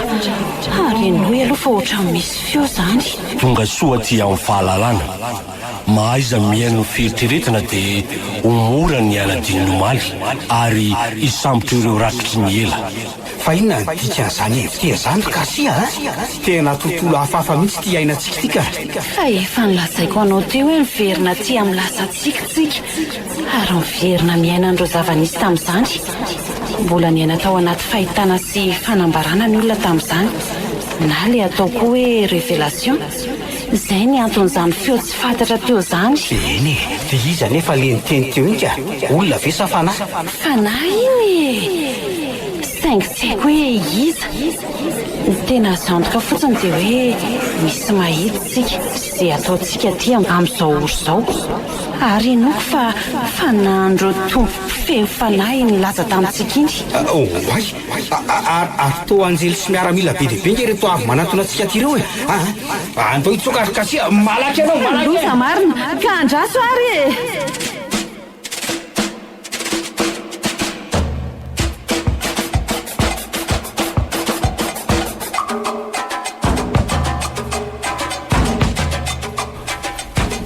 ary enoe aloha fa ohatrany misy feo zany tonga soa ty amin'ny fahalalana mahaiza miaino fieritreretina dia homora ny anadiny omaly ary isambotra ireo rakitry ny ela fa inona ny dikan'izany evite zany kasia tena tontolo hafahafa mihitsy ty ainatsika tika fa efa nilazaiko anao teo hoe miverina ty amin'ny lasa tsikitsika ary miverina miaina an'ireo zava-nisy tamin'izany mbola niaina tao anaty fahitana sy fanambarana ny olona tamin'izany na le atao koa hoe révélation izay ny anton'izany feo tsy fantatra teo zany eny dia iza nefa le niteny teo iny ka olona ve sa fanahy fanahy iny saingy tsy haiko hoe iza ny tena zandoka fotsiny dia hoe misy mahitsitsika izay ataontsika ty amin'izao oro izao ary noko fa nandro tompo-pifehy fanahy nilaza tamintsika iny ay ary to anjely sy miaramila be dia be nge reto avy manatona antsika ty ireo andao hitsokarokasia malaky ianao loza marina ka andraso ary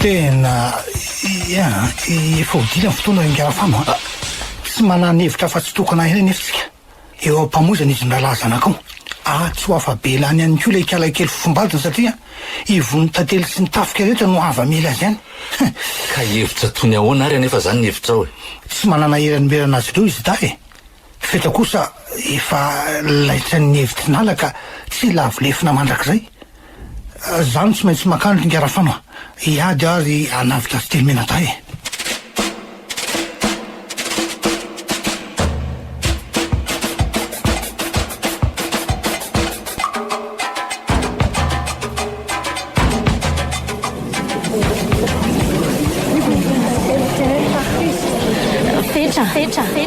tena efa hodila ny fotoana rengarafano tsy manana hevitra fa tsy tokana eny nefitsika eo ampamozana izy nralazanakao tsy ho afabelany ihany koa ilay kalakely fofombadina satria ivony tantely sy ny tafika rehetra no ava-mila azy ihany ka hevitra tony ahoana ary anefa zany ny hevitra ao tsy manana heranymerana azy ireo izy da feta kosa efa laitran'ny hevitry nala ka tsy lavolefina mandrakizay zany tsy maintsy makandro ingarafano iady ary anavitra sy telomena day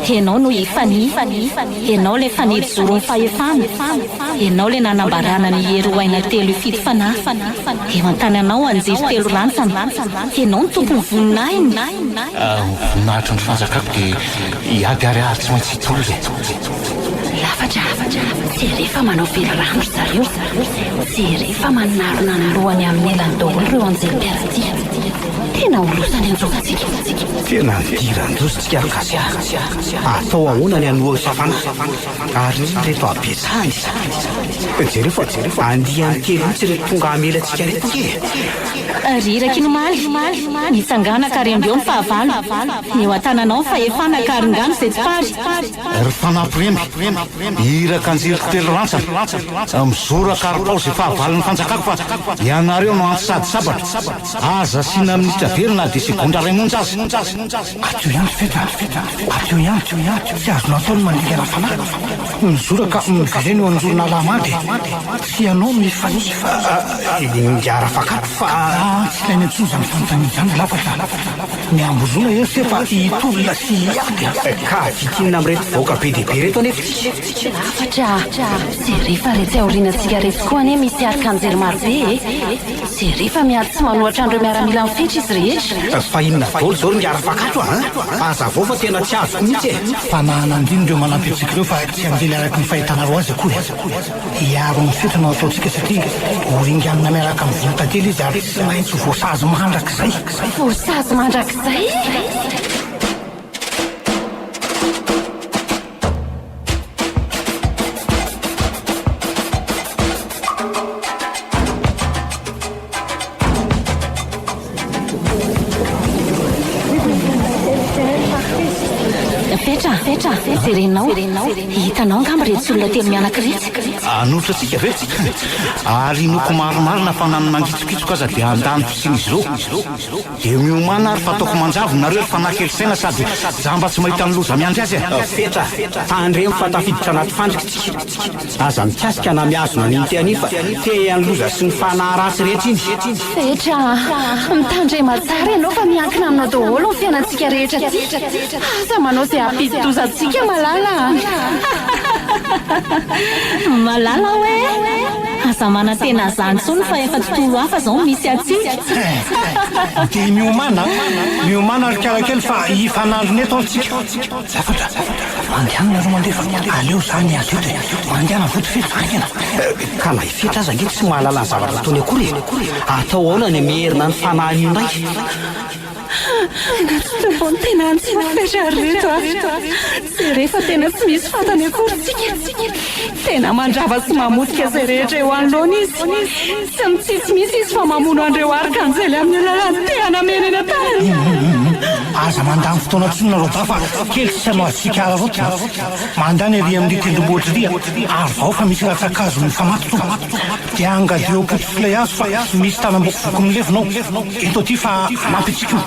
ianao no ifani ianao le fanidizoro ny fahefana ianao le nanambarana ny hery hoaina telo ifity fanahy eo an-tany anao anjery telo rantsana ianao ny tompony voninahiny voninahitra ny fanjakako dia iady ary ary tsy maintsy hitolo zay lafatra tsy rehefa manao velorano zareo tsy rehefa manarona ny lohany amin'ny elany daholo ireo anjely-piaraty tena olosany anjokatsika tena nidiran-drositsika arokasy atao ahoana ny anoa safana ary reto abetsahany jerefa andiany kely mitsy reto tonga amelantsika reto ke riraka ino maly nitsangana ka rendreo ny fahavalo ny eo an-tananao fahefana ka aringano zay tsy pary ry fanampiremby iraka anjeriko telo rantsana mizoraka arypao zay fahavalon'ny fanjakako fa ianareo no antsady sabatra aza sina minitra verina dia segondra ray monja azy ateo ihany feta ateo ihany tsy azonao ataony mandika rafana mizoraka mivereny eo anjorona lamady tsy ianao mifanifa ngarafakato fa tsy ilainy antsony zany fanontaniana zany lafatra ny ambozona eo se fa hitolona sy iady ka vitinina amireto vaoka be dia be reto anefa lafatra sy rehefa retsy aorianantsika reto koa ane misy arika anjery marobe sy rehefa miady tsy manohatra andreo miaramila mifetra izy rehetra fa inona daholo zao ry ngarafakato aza vao fa tena tsy azoko mihitsy fa nahanandiny ireo manampy antsika ireo fa tsy anjely araky ny fahitana ro azy akory iaro ny fetra no ataontsika satria oringanina miaraka amin'ny vonontantely izy ary tsy maintsy voasazy mandrakizay voasazy mandrakizay fetra jerenao hitanao angamba retsy olona telo mianakiretsy anotra atsika ve ary noko maromarina fa nany mangitsokitsoka aza dia andany fisiny izy reo dia miomana ary fa ataoko manjavo nareo fa nakely saina sady zamba tsy mahita ny loza miandry azy fetra tandremo fa tafiditra anaty fandrika aza mikasika na miazona ny teanifa te any loza sy ny fanahy ratsy rehetra iny fetra mitandrema tsara ianao fa miankina aminao daholo ny fiainantsika rehetra ty aza manao zay ampidi-dozantsika malala malala hoe aza mana tena zany tsony fa efa tontolo hafa zao misy atsika dia miomana ary karakely fa hifanandrony eto antsika zafatra mandehanana ro mandefa aleo zany ato eto mandehana votofetra ka na ifetra aza ngeky tsy mahalala ny zavatra tony akory atao aona ny mierina ny fanahy indray natsitombony tena antsina fetra reto sy rehefa tena tsy misy fantany akorytsika tena mandrava sy mamotika zay rehetra eo anoloana izy sy mitsitsy misy izy fa mamono andreo arika anjely amin'ny lalany tehana meneny atany aza mandany fotoana tsonona ro da fa kely tsy anao atsika araroty mandany ary amin'ny tendrombohatra ria ary vao fa misy ratsakazo ny famaty to dia angadeo potofilay azo fa misy tanamboko voko milevinao eto ty fa mampitsika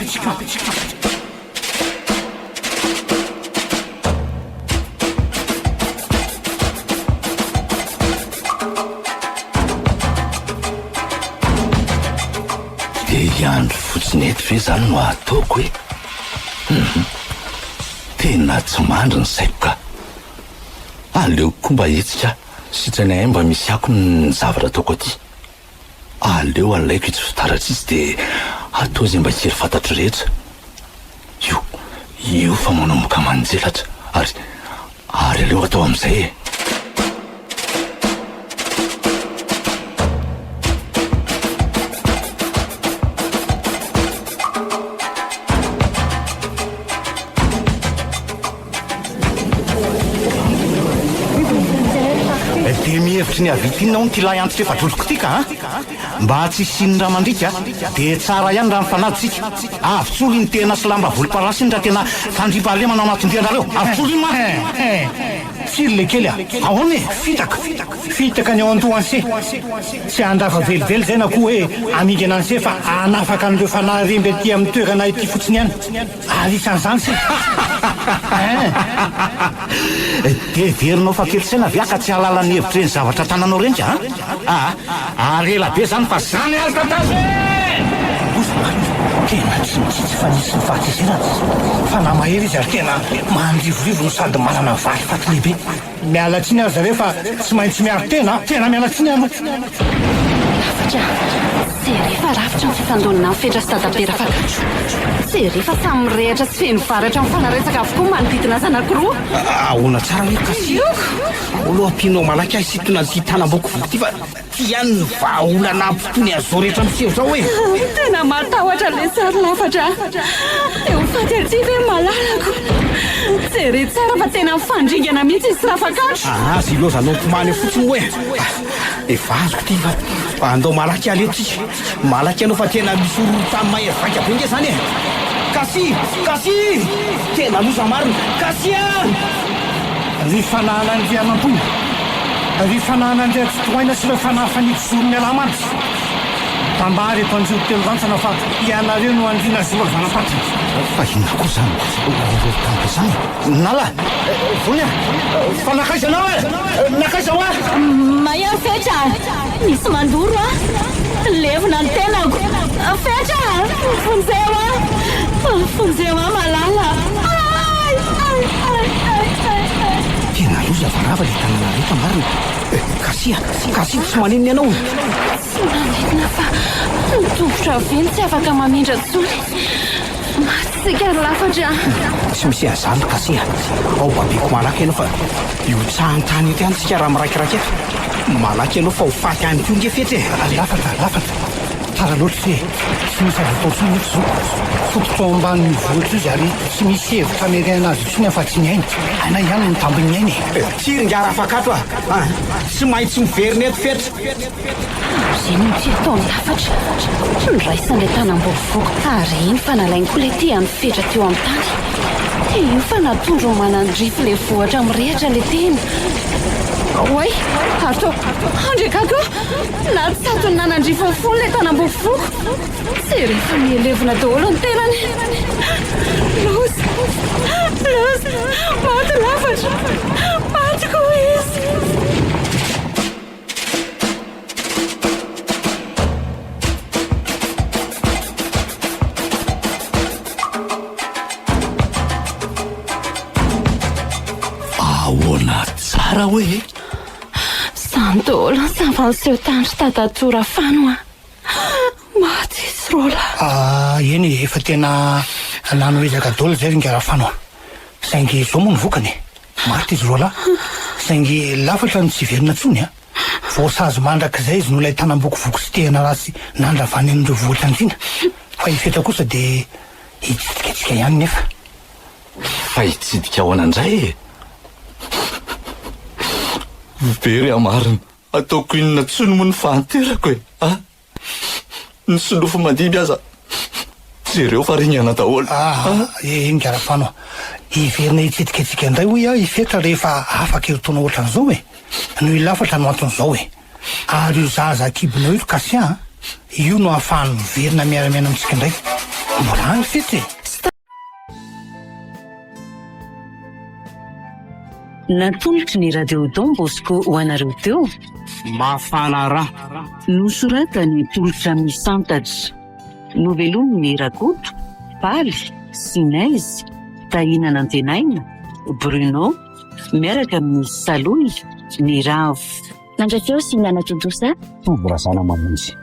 andro fotsiny eto ve zany no ataoko hoe tena tsy mandry ny saiko ka aleoko koa mba hetsika sitrany ahy mba misy ako ny zavatra ataoko aty aleo alaiko itsy fitaratsy izy dia atao izay mba hisery fantatro rehetra io fa manomboka manjelatra ary aleo atao amin'izay dia mihevitry ny avitinina ho ny ty lahy antitra efa droloko tika mba tsy siny raha mandrika dia tsara ihany raha mifanaditsika avitsolo ny tena sy lamba volomparasiny raha tena fandrimpahalemana anatindianareo avitsolo iny ma tsiryle kely ahoany fitaka ny ao antohanse tsy andrafa velively zay na koa hoe amidy ananse fa anafaka an'ireo fanahy remby aty amin'ny toerana ity fotsiny ihany alisan'izany se dia verinao fa kely saina viaka tsy halalany hevitra ny zavatra tananao renja ary ela be zany fa zany altatazy tena tsy mitsitsy fa nisy ny fahatezerana fa namahery izy ary tena mandrivorivo no sady manana valy faty lehibe mialatsiny ary zareo fa tsy maintsy miaro tena mialatsiny ano lafatra sy rehefa rafitra ny fifandonina ny fetra sy tadabera fakatro sy rehefa samy mirehatra sy feno varatra mifanaretsaka avokoa manodidina zanakoroa ahoana tsara hoe kasioko oloha ampianao malaky ahy situna ty tanam-boko voko ty fa ty ihany ny vaolana ampitony azao rehetra miseho zao hoe tena matahotra le sary lafatra eo faty aty ve malalako jery tsara fa tena mifandringana mihitsy izy rafakatro azy ilozanao tomany fotsiny hoe efa azoko ty fa andao malaky aleotsika malaky anao fa tena misy olo tamin'ny mahery vaika be nge zany kasi tena loza marina kasi ry fanahana ny rianam-pony ry fanahana ny reto toaina sy ireo fanahy fanidizoro mialamantsy tambary eto anjoro telo rantsana fa ianareo no andrina zoro vanapatiny fa inona koa zany tamika zany nala vonya fa nakaizanao nakaiza hoa maya fetra misy mandoro levona ny tenako fetra fonjewa malala tena loza varava le tanana rehetra marina kasi tsy maneniny ianao tsy manenina fa mitovitra veny tsy afaka mamindra tsony matsika lafatra tsy misy azany kasi ao babeko malaky ianao fa io tsahantany eto ihany tsika raha miraikiraiky eto malaky ianao fa ho faty any kio nge fety lafatra tsara loatra tsy misy azo atao tsony eto zao fototra ao ambany mivoatra izy ary tsy misy hevitra ameriana azy tsony afa tsy ny ainy ana ihany ny tambiny ainy tsiringara afakato tsy maintsy miverina eto fetra zay ny ty ataony lafatra nyraisan'le tanam-bovoko ary iny fa nalainy koa le ty any fetra teo amin'ny tany io fa natondro manandrify le vohatra mirehatra le tena oay ato andrekako natsato ny nanandrify ny fony le tanam-bovoko sy rehefa mielevina daholo ny tenany loza maty lafatra maty koa izy ahoana tsara hoe sandolo savanseho tandry tadatora fanoa maty izy rola eny efa tena nanoezaka dolo zay ringarafanoa saingy zao moa ny vokany maty izy rola saingy lafatra ny tsy verina tsony voasazy mandrak'izay izy no lay tanam-boko voko sy tehana rasy nandravany an'ireo voatandrina fa ifetra kosa dia hitsidikatsika ihany nefa fa hitsidika ao anandray very amarina ataoko inona tsony moa ny fahanterako ny solofo mandiby aza jereo fa rinana daholo ingarafanoa iverina hitsidikatsika indray hoy ifetra rehefa afaka erotona ohatran'izao no ilafatra no anton'izao ary io zaza akibinao io kasi io no ahafahany miverina miaramiana amitsika indray mbola any fety natolotry ny radio Don Bosco ho anareo teo mafana raha nosoratany tolotra misantatra novelony ny Rakoto, Paly, Sinaizy, Tahinana Antenaina, Bruno, miaraka amin'ny Saloy, ny Ravo. Nandrafeo sy nanatodosa Toborazana mamonjy.